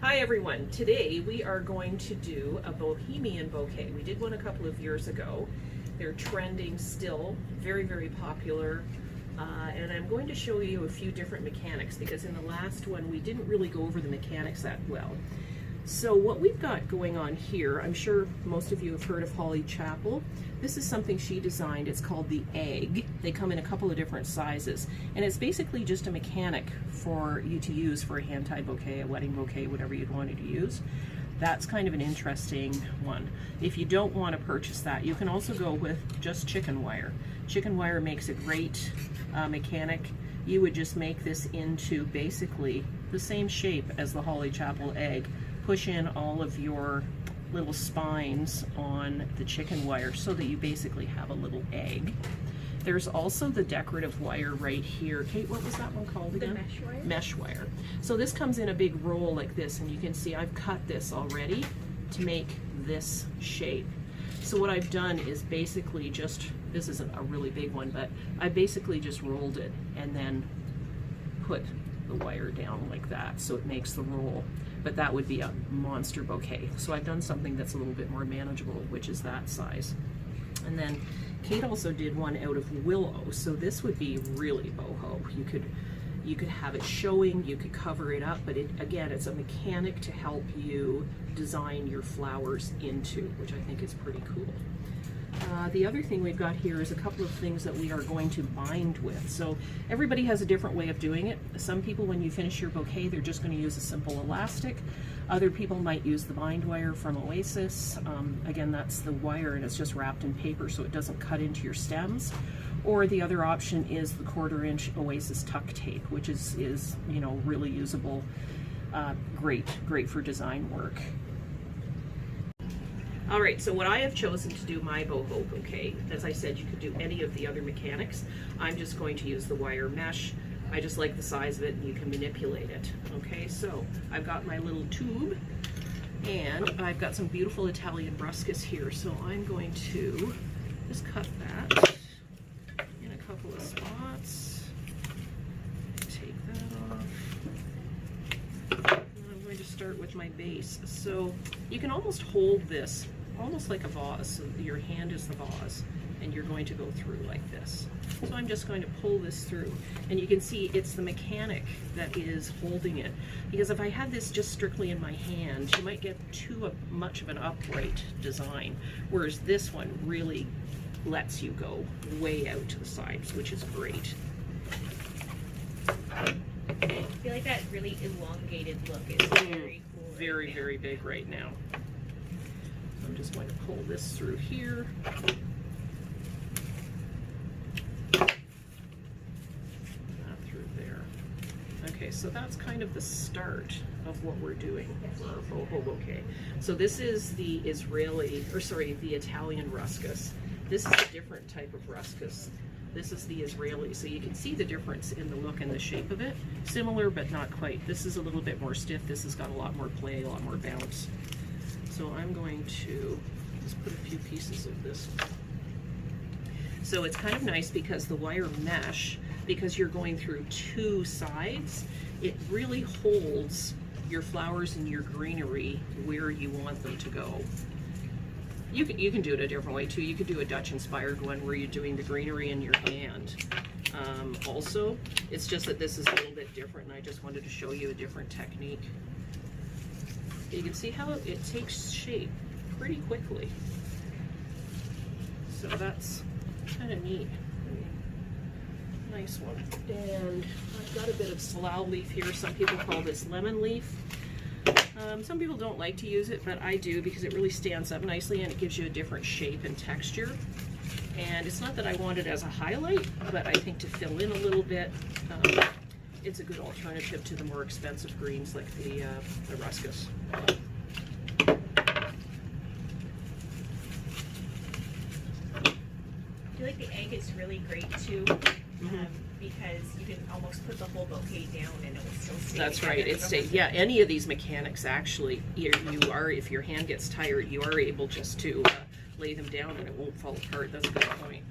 Hi everyone, today we are going to do a bohemian bouquet. We did one a couple of years ago. They're trending still, very popular. And I'm going to show you a few different mechanics because in the last one we didn't really go over the mechanics that well. So what we've got going on here, I'm sure most of you have heard of Holly Chapel. This is something she designed. It's called the egg. They come in a couple of different sizes. And it's basically just a mechanic for you to use for a hand-tied bouquet, a wedding bouquet, whatever you'd wanted to use. That's kind of an interesting one. If you don't want to purchase that, you can also go with just chicken wire. Chicken wire makes a great mechanic. You would just make this into basically the same shape as the Holly Chapel egg. Push in all of your little spines on the chicken wire so that you basically have a little egg. There's also the decorative wire right here. Kate, what was that one called again? The mesh wire. Mesh wire. So this comes in a big roll like this, and you can see I've cut this already to make this shape. So what I've done is basically just, this isn't a really big one, but I basically just rolled it and then put the wire down like that so it makes the roll. But that would be a monster bouquet. So I've done something that's a little bit more manageable, which is that size. And then Kate also did one out of willow. So this would be really boho. You could have it showing, you could cover it up, but again, it's a mechanic to help you design your flowers into, which I think is pretty cool. The other thing we've got here is a couple of things that we are going to bind with. So everybody has a different way of doing it. Some people, when you finish your bouquet, they're just going to use a simple elastic. Other people might use the bind wire from Oasis. Again, that's the wire and it's just wrapped in paper so it doesn't cut into your stems. Or the other option is the 1/4 inch Oasis tuck tape, which is you know, really usable, great for design work. All right, so what I have chosen to do my boho bouquet, as I said, you could do any of the other mechanics. I'm just going to use the wire mesh. I just like the size of it and you can manipulate it. Okay, so I've got my little tube and I've got some beautiful Italian ruscus here. So I'm going to just cut that in a couple of spots. Take that off. And I'm going to start with my base. So you can almost hold this almost like a vase, so your hand is the vase and you're going to go through like this. So I'm just going to pull this through and you can see it's the mechanic that is holding it, because if I had this just strictly in my hand you might get too much of an upright design, whereas this one really lets you go way out to the sides, which is great. I feel like that really elongated look is very cool. Very big right now. I'm just going to pull this through here. That through there. Okay, so that's kind of the start of what we're doing for our boho bouquet. So this is the the Italian ruscus. This is a different type of ruscus. This is the Israeli, so you can see the difference in the look and the shape of it. Similar, but not quite. This is a little bit more stiff. This has got a lot more play, a lot more bounce. So I'm going to just put a few pieces of this. So it's kind of nice because the wire mesh, because you're going through two sides, it really holds your flowers and your greenery where you want them to go. You can do it a different way too. You could do a Dutch inspired one where you're doing the greenery in your hand. Also, it's just that this is a little bit different and I just wanted to show you a different technique. You can see how it takes shape pretty quickly. So that's kind of neat. Nice one. And I've got a bit of salal leaf here. Some people call this lemon leaf. Some people don't like to use it, but I do because it really stands up nicely and it gives you a different shape and texture. And it's not that I want it as a highlight, but I think to fill in a little bit, it's a good alternative to the more expensive greens like the ruscus. I feel like the egg is really great too, because you can almost put the whole bouquet down and it will still stay. That's right. It stays. Yeah, any of these mechanics actually, you are, if your hand gets tired, you are able just to lay them down and it won't fall apart. That's a good point.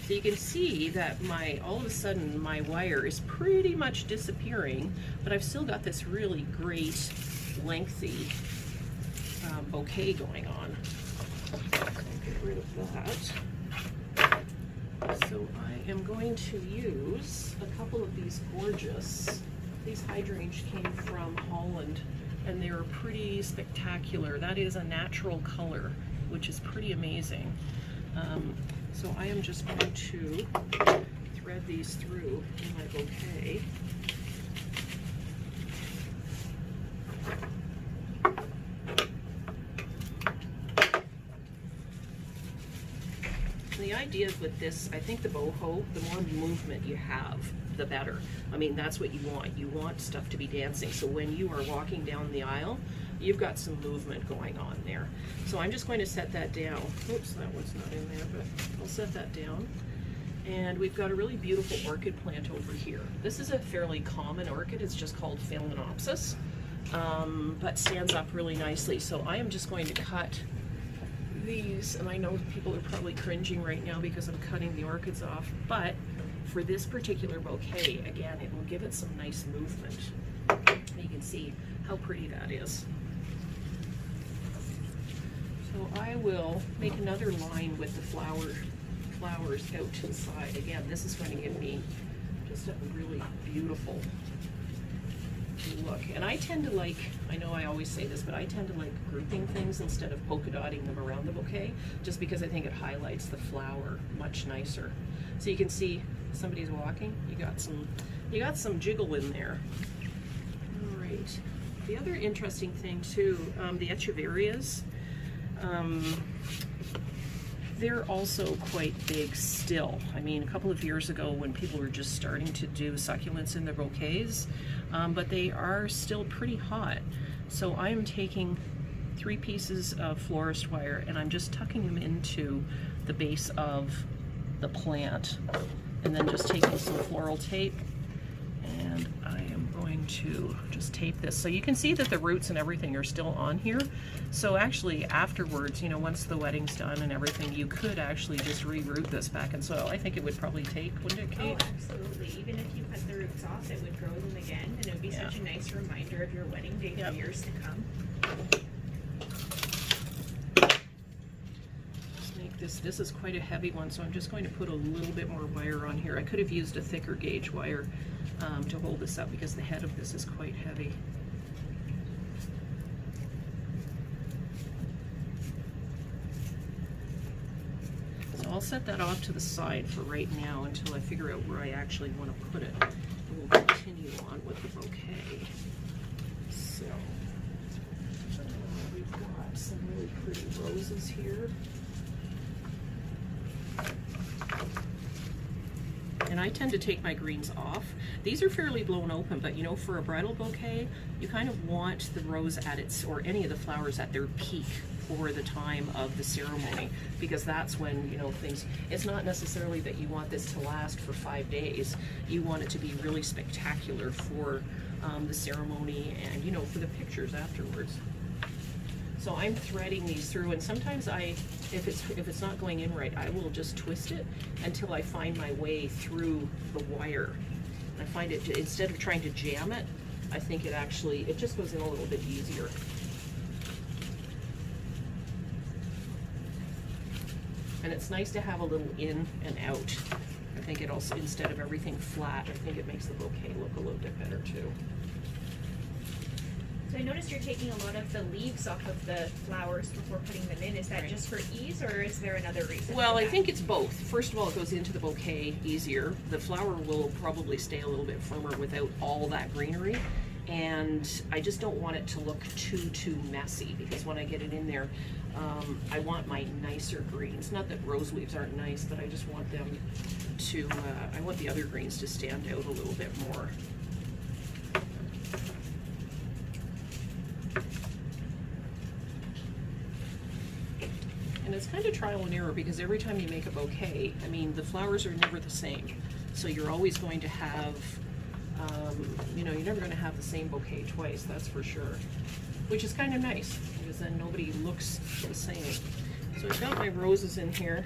So you can see that all of a sudden my wire is pretty much disappearing, but I've still got this really great lengthy bouquet going on. Get rid of that. So I am going to use a couple of these these hydrangea came from Holland, and they're pretty spectacular. That is a natural color, which is pretty amazing. So I am just going to thread these through in my bouquet. The idea with this, I think the boho, the more movement you have, the better. I mean, that's what you want. You want stuff to be dancing. So when you are walking down the aisle, you've got some movement going on there. So I'm just going to set that down. Oops, that one's not in there, but I'll set that down. And we've got a really beautiful orchid plant over here. This is a fairly common orchid. It's just called Phalaenopsis, but stands up really nicely. So I am just going to cut these, and I know people are probably cringing right now because I'm cutting the orchids off, but for this particular bouquet, again, it will give it some nice movement. You can see how pretty that is. So I will make another line with the flowers out to the side. Again, this is going to give me just a really beautiful look. And I tend to like, I know I always say this, but I tend to like grouping things instead of polka dotting them around the bouquet, just because I think it highlights the flower much nicer. So you can see somebody's walking, you got some jiggle in there. All right. The other interesting thing too, the echeverias, they're also quite big still. I mean, a couple of years ago when people were just starting to do succulents in their bouquets, but they are still pretty hot. So I am taking 3 pieces of florist wire and I'm just tucking them into the base of the plant, and then just taking some floral tape, and I am going to just tape this. So you can see that the roots and everything are still on here. So actually afterwards, you know, once the wedding's done and everything, you could actually just re-root this back in soil. I think it would probably take, wouldn't it, Kate? Oh, absolutely. Even if you cut the roots off, it would grow them again, and it would be such a nice reminder of your wedding day for years to come. This is quite a heavy one, so I'm just going to put a little bit more wire on here. I could have used a thicker gauge wire to hold this up because the head of this is quite heavy. So I'll set that off to the side for right now until I figure out where I actually want to put it. And we'll continue on with the bouquet. So we've got some really pretty roses here. And I tend to take my greens off. These are fairly blown open, but you know, for a bridal bouquet, you kind of want the rose at its, or any of the flowers at their peak for the time of the ceremony, because that's when, you know, things, it's not necessarily that you want this to last for 5 days. You want it to be really spectacular for the ceremony and, you know, for the pictures afterwards. So I'm threading these through, and sometimes if it's not going in right, I will just twist it until I find my way through the wire. I find it, instead of trying to jam it, I think it just goes in a little bit easier. And it's nice to have a little in and out. I think it also, instead of everything flat, I think it makes the bouquet look a little bit better too. So I noticed you're taking a lot of the leaves off of the flowers before putting them in. Is that just for ease, or is there another reason? Well, I think it's both. First of all, it goes into the bouquet easier. The flower will probably stay a little bit firmer without all that greenery. And I just don't want it to look too messy, because when I get it in there, I want my nicer greens. Not that rose leaves aren't nice, but I just want them to, I want the other greens to stand out a little bit more. And it's kind of trial and error, because every time you make a bouquet, I mean, the flowers are never the same. So you're always going to have, you know, you're never going to have the same bouquet twice, that's for sure. Which is kind of nice, because then nobody looks the same. So I've got my roses in here.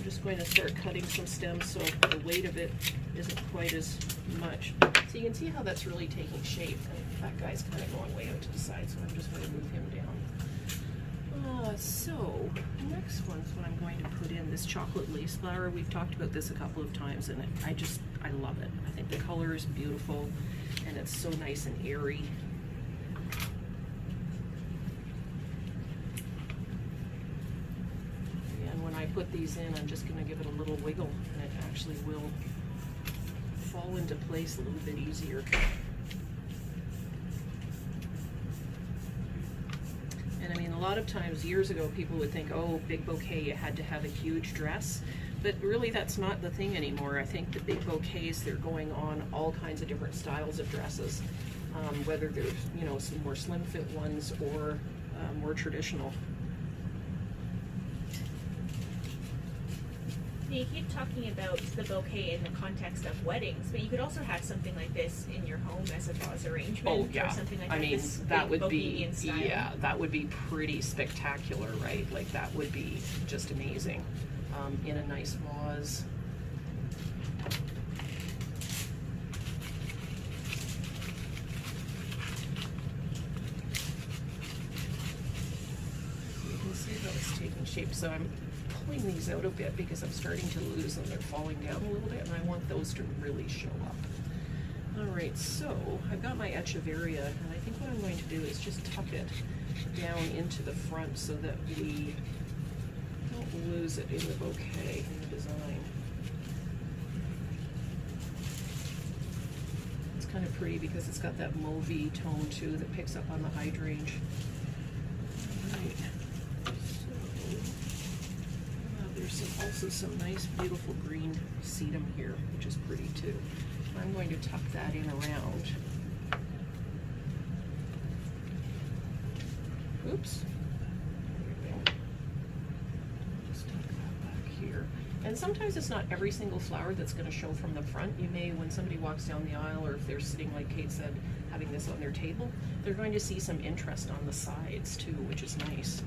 I'm just going to start cutting some stems so the weight of it isn't quite as much. So you can see how that's really taking shape. And that guy's kind of going way out to the side, so I'm just going to move him down. So the next one's what I'm going to put in, this chocolate lace flower. We've talked about this a couple of times, and I love it. I think the color is beautiful, and it's so nice and airy. And when I put these in, I'm just going to give it a little wiggle, and it actually will fall into place a little bit easier. And I mean, a lot of times years ago people would think, oh, big bouquet, you had to have a huge dress, but really that's not the thing anymore. I think the big bouquets, they're going on all kinds of different styles of dresses, whether there's, you know, some more slim fit ones or more traditional. You keep talking about the bouquet in the context of weddings, but you could also have something like this in your home as a vase arrangement. Oh yeah, or something like that. I mean, this that would be, bohemian style. yeah, that would be pretty spectacular, right? Like that would be just amazing in a nice vase. You can see how it's taking shape. So I'm pulling these out a bit because I'm starting to lose them. They're falling down a little bit, and I want those to really show up. All right, so I've got my echeveria, and I think what I'm going to do is just tuck it down into the front so that we don't lose it in the bouquet, in the design. It's kind of pretty because it's got that mauvey tone too that picks up on the hydrangea. All right. There's also some nice, beautiful green sedum here, which is pretty too. I'm going to tuck that in around. Oops. There we go. Just tuck that back here. And sometimes it's not every single flower that's going to show from the front. You may, when somebody walks down the aisle, or if they're sitting, like Kate said, having this on their table, they're going to see some interest on the sides too, which is nice.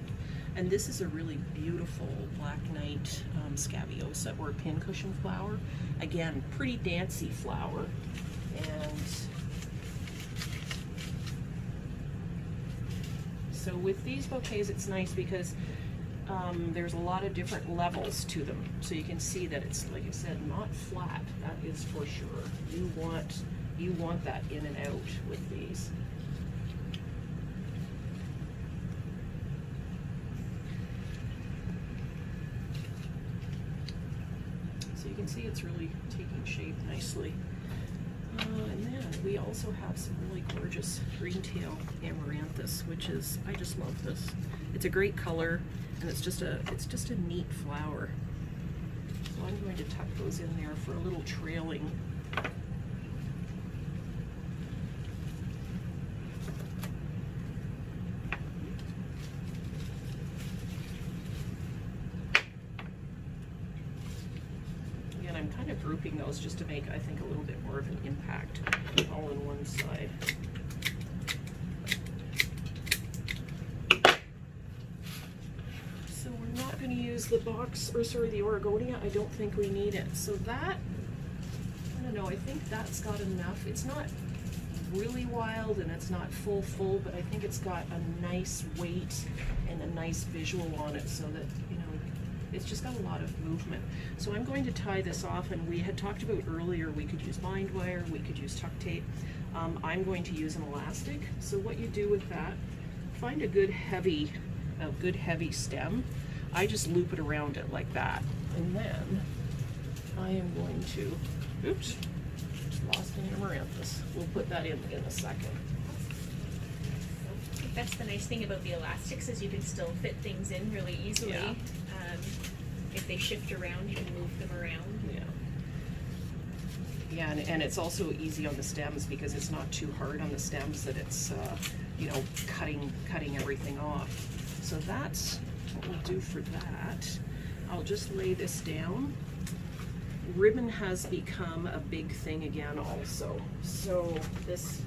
And this is a really beautiful Black Knight scabiosa or pincushion flower. Again, pretty dancey flower. And so with these bouquets, it's nice because there's a lot of different levels to them. So you can see that it's, like I said, not flat. That is for sure. You want that in and out with these. You can see it's really taking shape nicely. And then we also have some really gorgeous green-tail amaranthus, which is, I just love this. It's a great color, and it's just a neat flower. So I'm going to tuck those in there for a little trailing. I'm kind of grouping those just to make, I think, a little bit more of an impact all on one side. So we're not going to use the box, or sorry, the Oregonia. I don't think we need it. So that, I don't know, I think that's got enough. It's not really wild and it's not full, but I think it's got a nice weight and a nice visual on it so that, you know, it's just got a lot of movement. So I'm going to tie this off, and we had talked about earlier we could use bind wire, we could use tuck tape. I'm going to use an elastic. So what you do with that, find a good heavy stem. I just loop it around it like that. And then I am going to, oops, lost an amaranthus. We'll put that in a second. I think that's the nice thing about the elastics is you can still fit things in really easily. Yeah. If they shift around, you can move them around. Yeah, and it's also easy on the stems because it's not too hard on the stems that it's, you know, cutting everything off. So that's what we'll do for that. I'll just lay this down. Ribbon has become a big thing again also. So this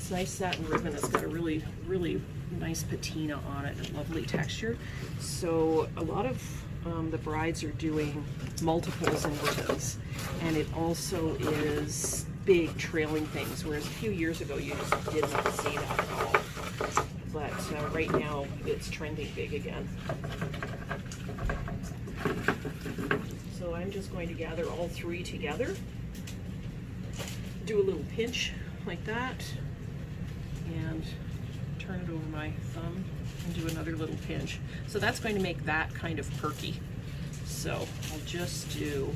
nice satin ribbon has got a really nice patina on it and lovely texture. So a lot of the brides are doing multiples and ribbons, and it also is big trailing things, whereas a few years ago you just did not see that at all. But right now it's trending big again. So I'm just going to gather all three together, do a little pinch like that, and turn it over my thumb and do another little pinch. So that's going to make that kind of perky. So I'll just do,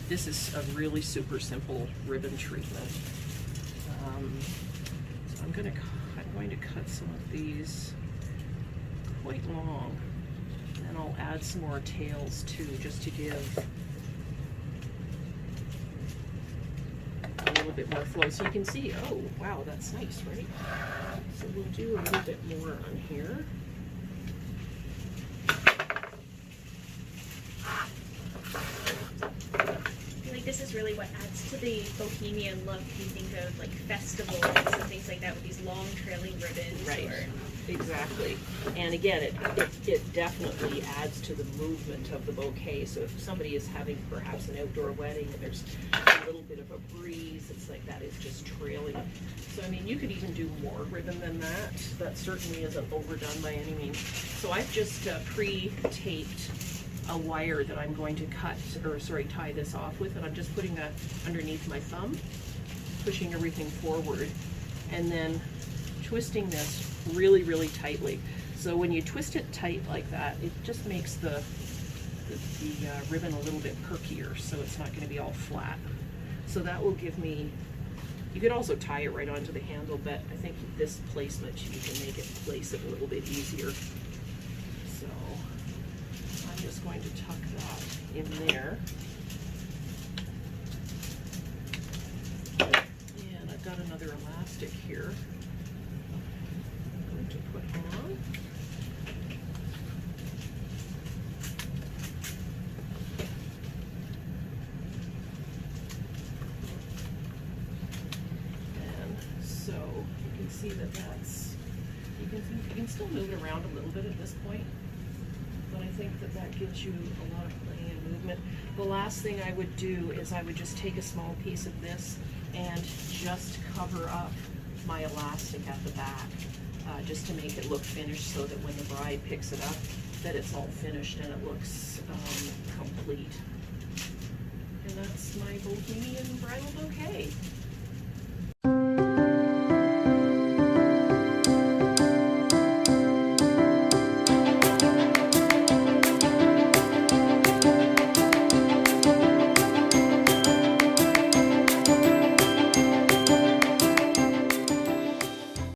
this is a really super simple ribbon treatment. So I'm going to cut some of these quite long, and I'll add some more tails too, just to give a little bit more flow, so you can see, oh wow, that's nice, right? So we'll do a little bit more on here. I feel like this is really what adds to the bohemian look. You think of like festivals and things like that with these long trailing ribbons. Right. Or... Exactly. And again, it definitely adds to the movement of the bouquet. So if somebody is having perhaps an outdoor wedding and there's a little bit of a breeze, it's like that is just trailing. So I mean, you could even do more ribbon than that. That certainly isn't overdone by any means. So I've just pre-taped a wire that I'm going to tie this off with, and I'm just putting that underneath my thumb, pushing everything forward, and then twisting this really, really tightly. So when you twist it tight like that, it just makes the ribbon a little bit perkier, so it's not going to be all flat. So that will give me, you could also tie it right onto the handle, but I think this placement, you can make it place it a little bit easier. So I'm just going to tuck that in there. And I've got another elastic here to put on. And so you can see that that's, you can still move it around a little bit at this point, but I think that that gives you a lot of play and movement. The last thing I would do is I would just take a small piece of this and just cover up my elastic at the back. Just to make it look finished, so that when the bride picks it up, that it's all finished and it looks complete. And that's my bohemian bridal bouquet.